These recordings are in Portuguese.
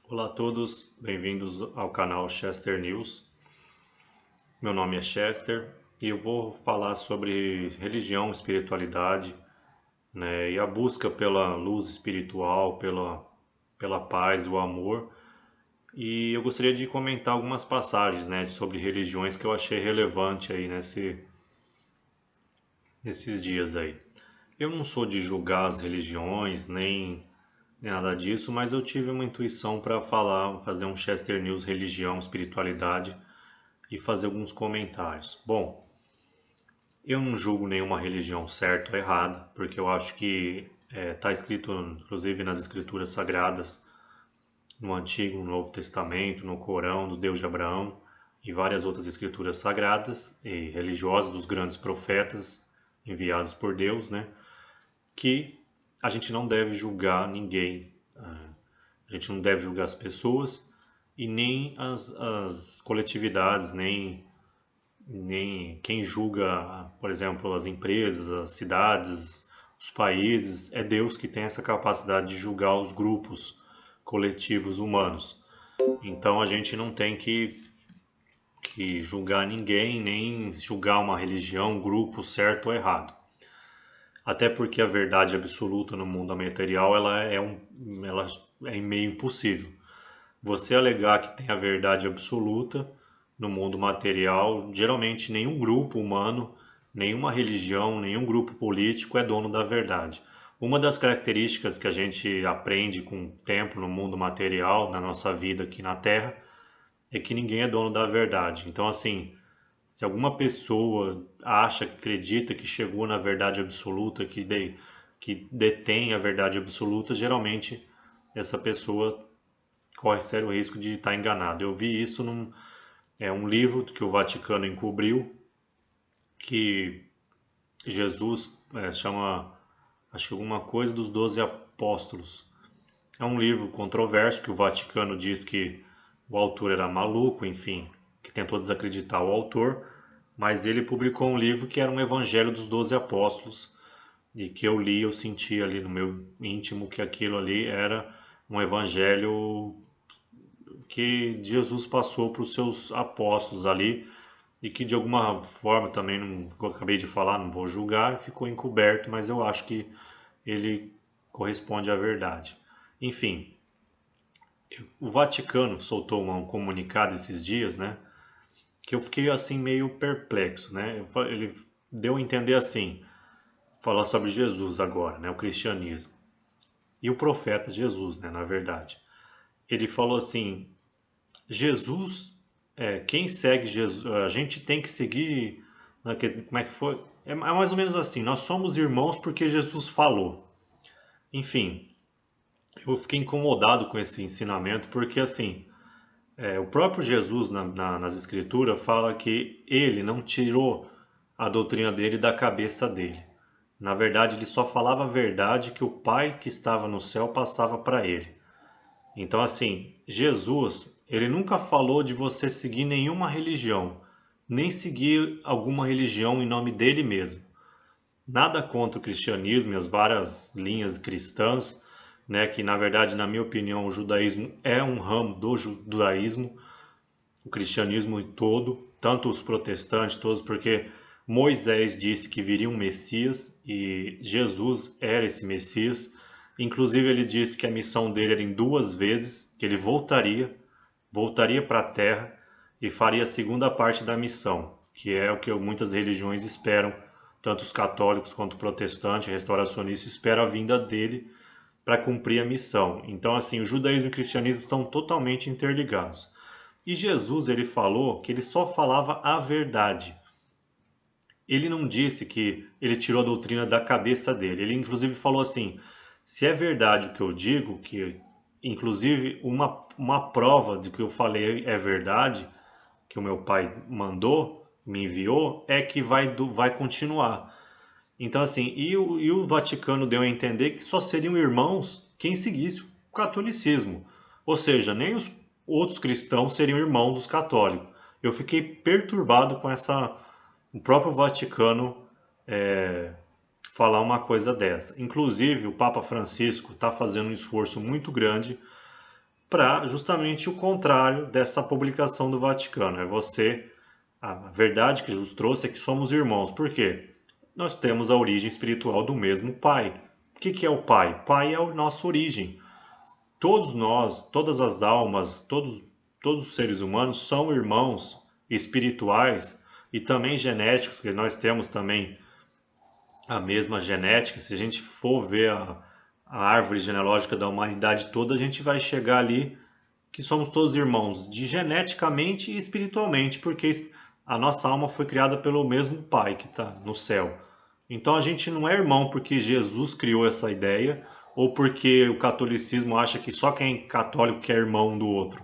Olá a todos, bem-vindos ao canal Chester News. Meu nome é Chester e eu vou falar sobre religião, espiritualidade, né, e a busca pela luz espiritual, pela paz, o amor. E eu gostaria de comentar algumas passagens, né, sobre religiões que eu achei relevante aí nesses dias aí. Eu não sou de julgar as religiões, nem nada disso, mas eu tive uma intuição para fazer um Chester News religião, espiritualidade e fazer alguns comentários. Bom, eu não julgo nenhuma religião certa ou errada, porque eu acho que está escrito, inclusive nas escrituras sagradas, no Antigo, no Novo Testamento, no Corão, do Deus de Abraão e várias outras escrituras sagradas e religiosas dos grandes profetas enviados por Deus, né? Que a gente não deve julgar ninguém, a gente não deve julgar as pessoas e nem as coletividades, nem quem julga, por exemplo, as empresas, as cidades, os países, é Deus que tem essa capacidade de julgar os grupos coletivos humanos. Então a gente não tem que julgar ninguém, nem julgar uma religião, um grupo certo ou errado. Até porque a verdade absoluta no mundo material ela é meio impossível. Você alegar que tem a verdade absoluta no mundo material, geralmente nenhum grupo humano, nenhuma religião, nenhum grupo político é dono da verdade. Uma das características que a gente aprende com o tempo no mundo material, na nossa vida aqui na Terra, é que ninguém é dono da verdade. Então, assim, se alguma pessoa acha, acredita que chegou na verdade absoluta, que detém a verdade absoluta, geralmente essa pessoa corre sério risco de estar enganado. Eu vi isso um livro que o Vaticano encobriu, que Jesus chama, acho que alguma coisa dos 12 apóstolos. É um livro controverso que o Vaticano diz que o autor era maluco, enfim, que tentou desacreditar o autor, mas ele publicou um livro que era um evangelho dos 12 apóstolos, e que eu li, eu senti ali no meu íntimo que aquilo ali era um evangelho que Jesus passou para os seus apóstolos ali e que de alguma forma também, não, como eu acabei de falar, não vou julgar, ficou encoberto, mas eu acho que ele corresponde à verdade. Enfim, o Vaticano soltou um comunicado esses dias, né, que eu fiquei assim meio perplexo, né? Ele deu a entender assim, falar sobre Jesus agora, né, o cristianismo e o profeta Jesus, né, na verdade. Ele falou assim: Jesus, quem segue Jesus, a gente tem que seguir, né, como é que foi? É mais ou menos assim, nós somos irmãos porque Jesus falou. Enfim, eu fiquei incomodado com esse ensinamento porque assim, o próprio Jesus nas escrituras fala que ele não tirou a doutrina dele da cabeça dele. Na verdade, ele só falava a verdade que o Pai que estava no céu passava para ele. Então, assim, Jesus, ele nunca falou de você seguir nenhuma religião, nem seguir alguma religião em nome dele mesmo. Nada contra o cristianismo e as várias linhas cristãs, né, que na verdade, na minha opinião, o judaísmo é um ramo do judaísmo, o cristianismo todo, tanto os protestantes todos, porque Moisés disse que viria um Messias e Jesus era esse Messias. Inclusive ele disse que a missão dele era em duas vezes, que ele voltaria para a Terra e faria a segunda parte da missão, que é o que muitas religiões esperam, tanto os católicos quanto os protestantes, restauracionistas esperam a vinda dele para cumprir a missão. Então, assim, o judaísmo e o cristianismo estão totalmente interligados. E Jesus, ele falou que ele só falava a verdade. Ele não disse que ele tirou a doutrina da cabeça dele. Ele inclusive falou assim: se é verdade o que eu digo, que inclusive uma prova de que eu falei é verdade, que o meu pai mandou, me enviou, é que vai continuar. Então, assim, e o Vaticano deu a entender que só seriam irmãos quem seguisse o catolicismo. Ou seja, nem os outros cristãos seriam irmãos dos católicos. Eu fiquei perturbado com o próprio Vaticano é, falar uma coisa dessa. Inclusive, o Papa Francisco está fazendo um esforço muito grande para justamente o contrário dessa publicação do Vaticano. A verdade que Jesus trouxe é que somos irmãos. Por quê? Nós temos a origem espiritual do mesmo Pai. O que é o Pai? Pai é a nossa origem. Todos nós, todas as almas, todos os seres humanos são irmãos espirituais e também genéticos, porque nós temos também a mesma genética. Se a gente for ver a árvore genealógica da humanidade toda, a gente vai chegar ali que somos todos irmãos, de geneticamente e espiritualmente, porque a nossa alma foi criada pelo mesmo Pai que está no céu. Então a gente não é irmão porque Jesus criou essa ideia ou porque o catolicismo acha que só quem é católico que é irmão um do outro.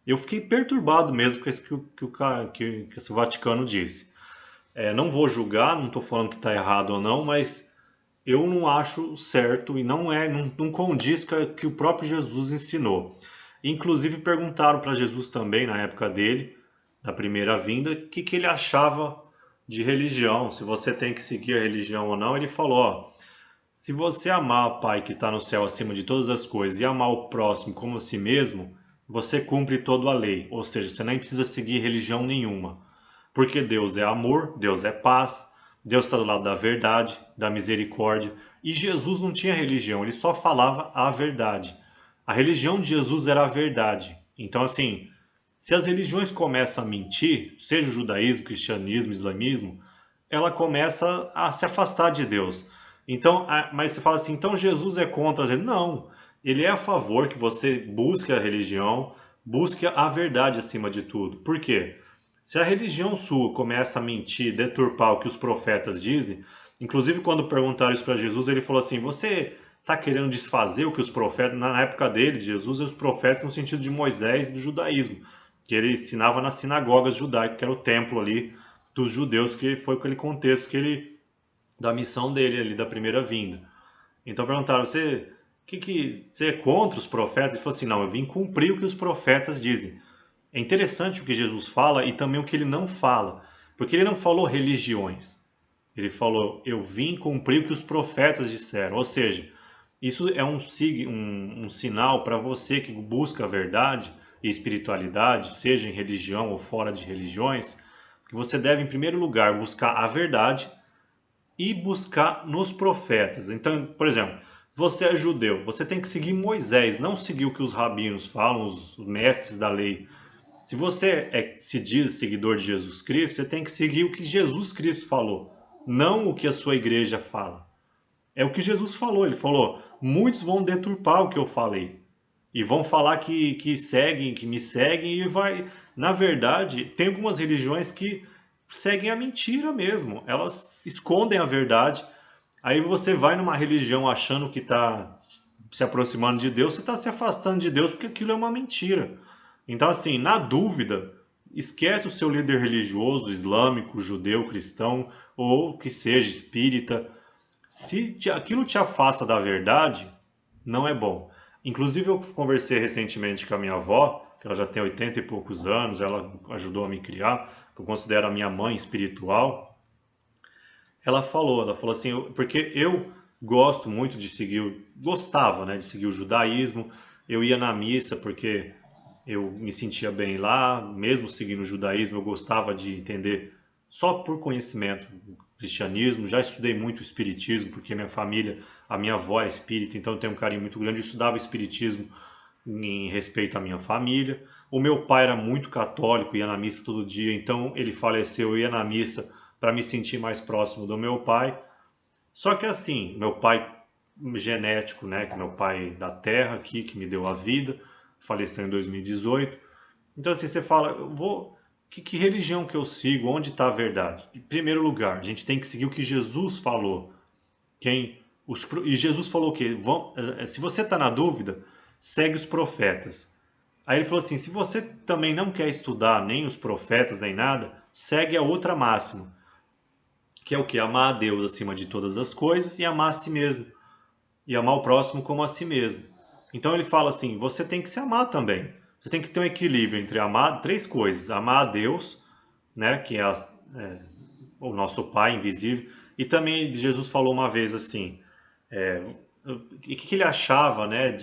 Eu fiquei perturbado mesmo com isso que esse Vaticano disse. Não vou julgar, não estou falando que está errado ou não, mas eu não acho certo e não condiz com o que o próprio Jesus ensinou. Inclusive perguntaram para Jesus também, na época dele, da primeira vinda, o que ele achava de religião, se você tem que seguir a religião ou não. Ele falou, ó, se você amar o Pai que está no céu acima de todas as coisas e amar o próximo como a si mesmo, você cumpre toda a lei, ou seja, você nem precisa seguir religião nenhuma. Porque Deus é amor, Deus é paz, Deus está do lado da verdade, da misericórdia. E Jesus não tinha religião, ele só falava a verdade. A religião de Jesus era a verdade. Então, assim, se as religiões começam a mentir, seja o judaísmo, cristianismo, islamismo, ela começa a se afastar de Deus. Então, mas você fala assim, então Jesus é contra as religiões? Não, ele é a favor que você busque a religião, busque a verdade acima de tudo. Por quê? Se a religião sua começa a mentir, deturpar o que os profetas dizem, inclusive quando perguntaram isso para Jesus, ele falou assim: você está querendo desfazer o que os profetas, na época dele, de Jesus, e os profetas no sentido de Moisés e do judaísmo, que ele ensinava nas sinagogas judaicas, que era o templo ali dos judeus, que foi aquele contexto da missão dele ali, da primeira vinda. Então perguntaram: você é contra os profetas? Ele falou assim: não, eu vim cumprir o que os profetas dizem. É interessante o que Jesus fala e também o que ele não fala, porque ele não falou religiões. Ele falou, eu vim cumprir o que os profetas disseram. Ou seja, isso é um sinal para você que busca a verdade e espiritualidade, seja em religião ou fora de religiões, que você deve, em primeiro lugar, buscar a verdade e buscar nos profetas. Então, por exemplo, você é judeu, você tem que seguir Moisés, não seguir o que os rabinos falam, os mestres da lei. Se você se diz seguidor de Jesus Cristo, você tem que seguir o que Jesus Cristo falou, não o que a sua igreja fala. É o que Jesus falou. Ele falou: muitos vão deturpar o que eu falei e vão falar que seguem, que me seguem e vai. Na verdade, tem algumas religiões que seguem a mentira mesmo. Elas escondem a verdade. Aí você vai numa religião achando que está se aproximando de Deus, você está se afastando de Deus porque aquilo é uma mentira. Então, assim, na dúvida, esquece o seu líder religioso, islâmico, judeu, cristão, ou que seja espírita. Se aquilo te afasta da verdade, não é bom. Inclusive, eu conversei recentemente com a minha avó, que ela já tem 80 e poucos anos, ela ajudou a me criar, que eu considero a minha mãe espiritual. Ela falou assim, porque eu gosto muito de seguir, gostava, né, de seguir o judaísmo. Eu ia na missa porque eu me sentia bem lá, mesmo seguindo o judaísmo, eu gostava de entender só por conhecimento o cristianismo. Já estudei muito o espiritismo, porque minha família, a minha avó é espírita, então eu tenho um carinho muito grande. Eu estudava espiritismo em respeito à minha família. O meu pai era muito católico, ia na missa todo dia, então ele faleceu, eu ia na missa para me sentir mais próximo do meu pai. Só que assim, meu pai genético, né, que é meu pai da terra aqui, que me deu a vida, faleceu em 2018. Então assim, você fala, que religião que eu sigo? Onde está a verdade? Em primeiro lugar, a gente tem que seguir o que Jesus falou. E Jesus falou o quê? Se você está na dúvida, segue os profetas. Aí ele falou assim, se você também não quer estudar nem os profetas nem nada, segue a outra máxima, que é o que? Amar a Deus acima de todas as coisas e amar a si mesmo. E amar o próximo como a si mesmo. Então ele fala assim, você tem que se amar também. Você tem que ter um equilíbrio entre amar três coisas. Amar a Deus, né, que o nosso Pai invisível. E também Jesus falou uma vez assim, o que ele achava, né,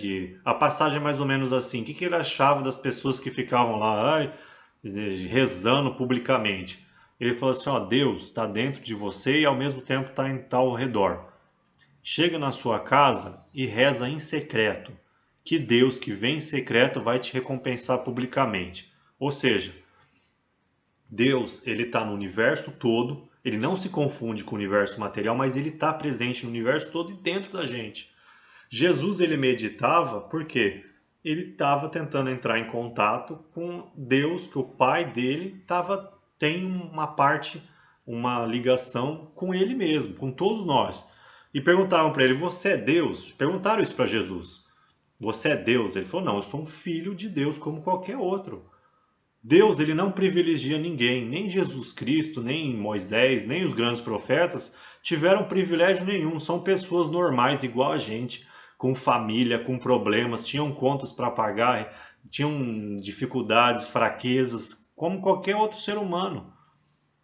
a passagem é mais ou menos assim, o que ele achava das pessoas que ficavam lá, ai, rezando publicamente. Ele falou assim, ó, Deus está dentro de você e ao mesmo tempo está ao redor. Chega na sua casa e reza em secreto, que Deus que vem em secreto vai te recompensar publicamente. Ou seja, Deus, ele está no universo todo, ele não se confunde com o universo material, mas ele está presente no universo todo e dentro da gente. Jesus, ele meditava porque ele estava tentando entrar em contato com Deus, que o pai dele tem uma parte, uma ligação com ele mesmo, com todos nós. E perguntavam para ele, você é Deus? Perguntaram isso para Jesus. Você é Deus? Ele falou, não, eu sou um filho de Deus como qualquer outro. Deus, ele não privilegia ninguém, nem Jesus Cristo, nem Moisés, nem os grandes profetas tiveram privilégio nenhum, são pessoas normais igual a gente, com família, com problemas, tinham contas para pagar, tinham dificuldades, fraquezas, como qualquer outro ser humano.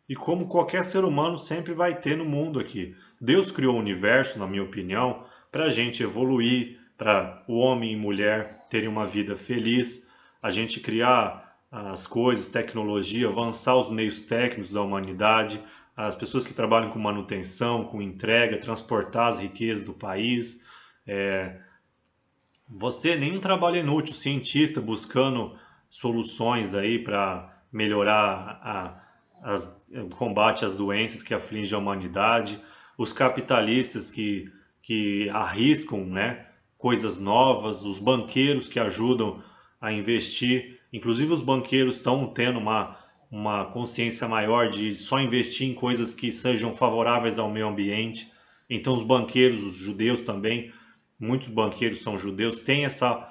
E como qualquer ser humano sempre vai ter no mundo aqui. Deus criou o universo, na minha opinião, para a gente evoluir, para o homem e mulher terem uma vida feliz, a gente criar as coisas, tecnologia, avançar os meios técnicos da humanidade, as pessoas que trabalham com manutenção, com entrega, transportar as riquezas do país. Você, nenhum trabalho é inútil, cientista buscando soluções aí para melhorar o combate às doenças que afligem a humanidade, os capitalistas que arriscam, né, coisas novas, os banqueiros que ajudam a investir, inclusive os banqueiros estão tendo uma consciência maior de só investir em coisas que sejam favoráveis ao meio ambiente. Então os banqueiros, os judeus também, muitos banqueiros são judeus, têm essa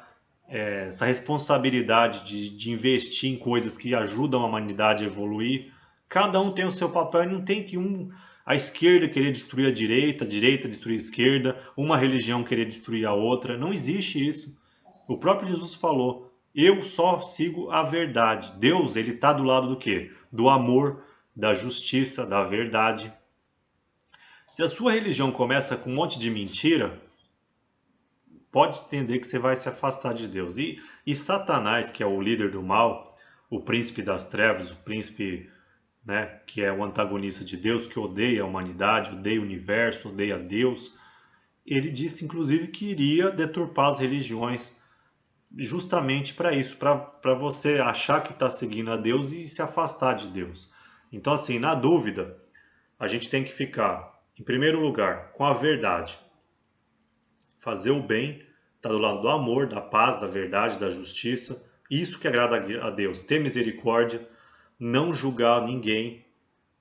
responsabilidade de investir em coisas que ajudam a humanidade a evoluir. Cada um tem o seu papel e não tem que a esquerda querer destruir a direita destruir a esquerda, uma religião querer destruir a outra. Não existe isso. O próprio Jesus falou, eu só sigo a verdade. Deus, ele está do lado do quê? Do amor, da justiça, da verdade. Se a sua religião começa com um monte de mentira, pode entender que você vai se afastar de Deus. E Satanás, que é o líder do mal, o príncipe das trevas, o príncipe, né, que é o antagonista de Deus, que odeia a humanidade, odeia o universo, odeia Deus, ele disse inclusive que iria deturpar as religiões justamente para isso, para você achar que está seguindo a Deus e se afastar de Deus. Então, assim, na dúvida, a gente tem que ficar, em primeiro lugar, com a verdade. Fazer o bem, está do lado do amor, da paz, da verdade, da justiça. Isso que agrada a Deus. Ter misericórdia, não julgar ninguém.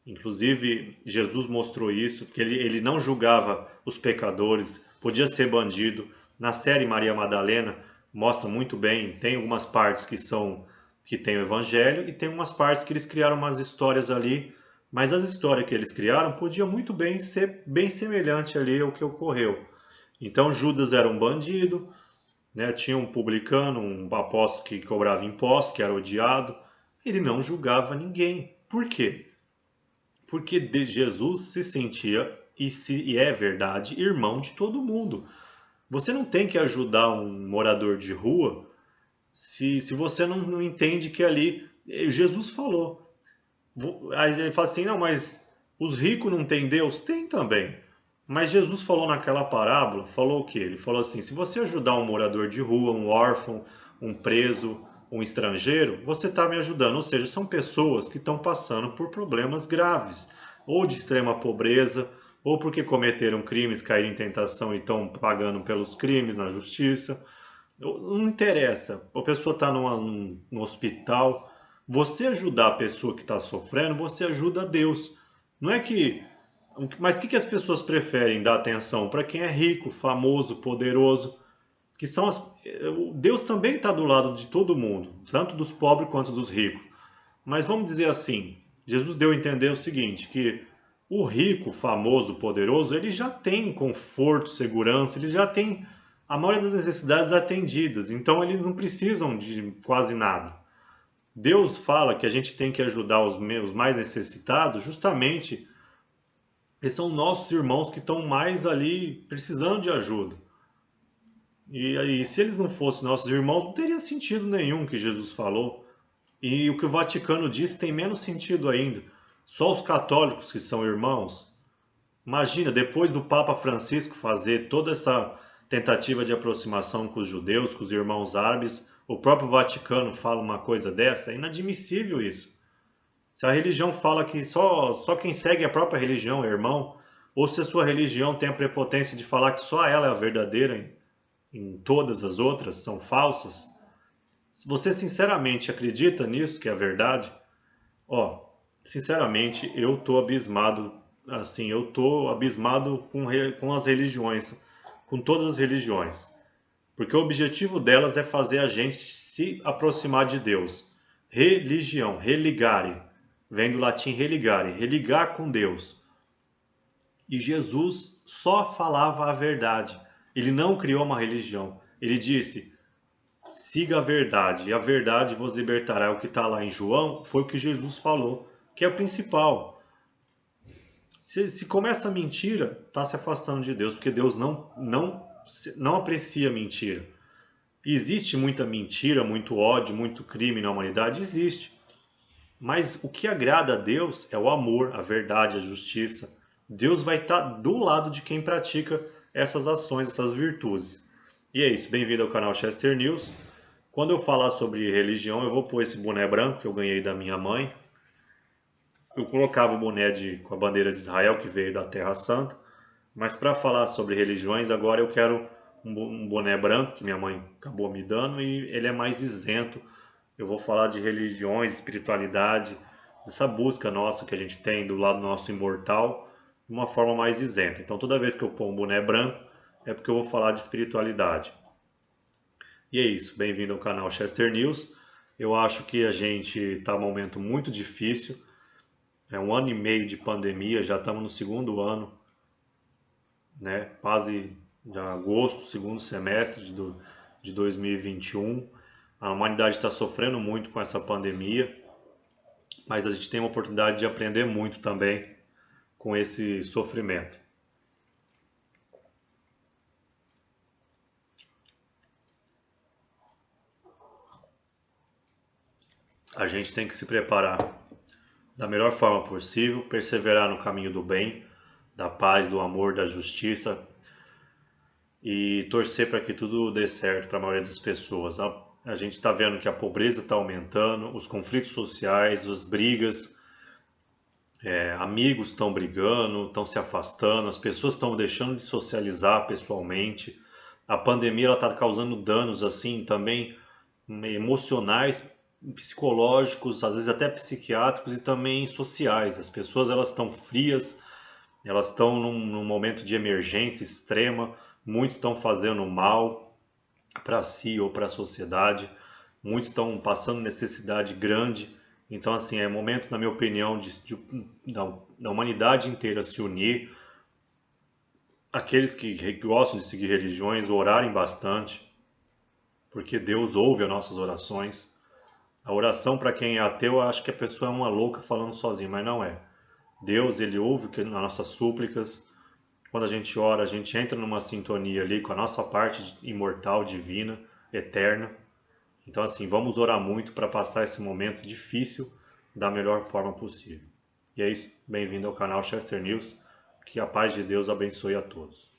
Inclusive, Jesus mostrou isso, porque ele não julgava os pecadores, podia ser bandido. Na série Maria Madalena mostra muito bem, tem algumas partes que tem o evangelho e tem umas partes que eles criaram umas histórias ali, mas as histórias que eles criaram podiam muito bem ser bem semelhante ali ao que ocorreu. Então Judas era um bandido, né? Tinha um publicano, um apóstolo que cobrava impostos, que era odiado. Ele não julgava ninguém. Por quê? Porque Jesus se sentia, e é verdade, irmão de todo mundo. Você não tem que ajudar um morador de rua se você não entende que ali. Jesus falou. Aí ele fala assim: não, mas os ricos não têm Deus? Tem também. Mas Jesus falou naquela parábola, falou o quê? Ele falou assim: se você ajudar um morador de rua, um órfão, um preso, um estrangeiro, você está me ajudando. Ou seja, são pessoas que estão passando por problemas graves, ou de extrema pobreza, ou porque cometeram crimes, caíram em tentação e estão pagando pelos crimes na justiça. Não interessa, a pessoa está no hospital. Você ajudar a pessoa que está sofrendo, você ajuda a Deus. Não é que mas o que as pessoas preferem dar atenção? Para quem é rico, famoso, poderoso, que são Deus também está do lado de todo mundo, tanto dos pobres quanto dos ricos. Mas vamos dizer assim, Jesus deu a entender o seguinte, que o rico, famoso, poderoso, ele já tem conforto, segurança, ele já tem a maioria das necessidades atendidas, então eles não precisam de quase nada. Deus fala que a gente tem que ajudar os mais necessitados justamente. Eles são nossos irmãos que estão mais ali precisando de ajuda. E aí, se eles não fossem nossos irmãos, não teria sentido nenhum que Jesus falou. E o que o Vaticano disse tem menos sentido ainda. Só os católicos que são irmãos. Imagina, depois do Papa Francisco fazer toda essa tentativa de aproximação com os judeus, com os irmãos árabes, o próprio Vaticano fala uma coisa dessa, é inadmissível isso. Se a religião fala que só quem segue a própria religião é irmão, ou se a sua religião tem a prepotência de falar que só ela é a verdadeira, em todas as outras são falsas, se você sinceramente acredita nisso, que é a verdade, ó, sinceramente eu tô abismado, assim, eu tô abismado com as religiões, com todas as religiões. Porque o objetivo delas é fazer a gente se aproximar de Deus. Religião, religare, vem do latim religare, religar com Deus. E Jesus só falava a verdade. Ele não criou uma religião. Ele disse: siga a verdade, e a verdade vos libertará. O que está lá em João foi o que Jesus falou, que é o principal. Se começa a mentira, está se afastando de Deus, porque Deus não aprecia mentira. Existe muita mentira, muito ódio, muito crime na humanidade? Existe. Mas o que agrada a Deus é o amor, a verdade, a justiça. Deus vai estar do lado de quem pratica essas ações, essas virtudes. E é isso. Bem-vindo ao canal Chester News. Quando eu falar sobre religião, eu vou pôr esse boné branco que eu ganhei da minha mãe. Eu colocava o boné com a bandeira de Israel, que veio da Terra Santa. Mas para falar sobre religiões, agora eu quero um boné branco que minha mãe acabou me dando e ele é mais isento. Eu vou falar de religiões, espiritualidade, essa busca nossa que a gente tem do lado nosso imortal, de uma forma mais isenta. Então toda vez que eu pôr um boné branco, é porque eu vou falar de espiritualidade. E é isso, bem-vindo ao canal Chester News. Eu acho que a gente está num momento muito difícil. É 1 ano e meio de pandemia, já estamos no segundo ano, né? Quase de agosto, segundo semestre de 2021. A humanidade está sofrendo muito com essa pandemia, mas a gente tem uma oportunidade de aprender muito também com esse sofrimento. A gente tem que se preparar da melhor forma possível, perseverar no caminho do bem, da paz, do amor, da justiça e torcer para que tudo dê certo para a maioria das pessoas. A gente está vendo que a pobreza está aumentando, os conflitos sociais, as brigas, amigos estão brigando, estão se afastando, as pessoas estão deixando de socializar pessoalmente. A pandemia está causando danos assim também emocionais, psicológicos, às vezes até psiquiátricos e também sociais. As pessoas elas estão frias, elas estão num momento de emergência extrema, muitos estão fazendo mal para si ou para a sociedade, muitos estão passando necessidade grande. Então, assim, é momento, na minha opinião, da humanidade inteira se unir, aqueles que gostam de seguir religiões, orarem bastante, porque Deus ouve as nossas orações. A oração, para quem é ateu, eu acho que a pessoa é uma louca falando sozinha, mas não é. Deus, ele ouve as nossas súplicas. Quando a gente ora, a gente entra numa sintonia ali com a nossa parte imortal, divina, eterna. Então, assim, vamos orar muito para passar esse momento difícil da melhor forma possível. E é isso. Bem-vindo ao canal Chester News. Que a paz de Deus abençoe a todos.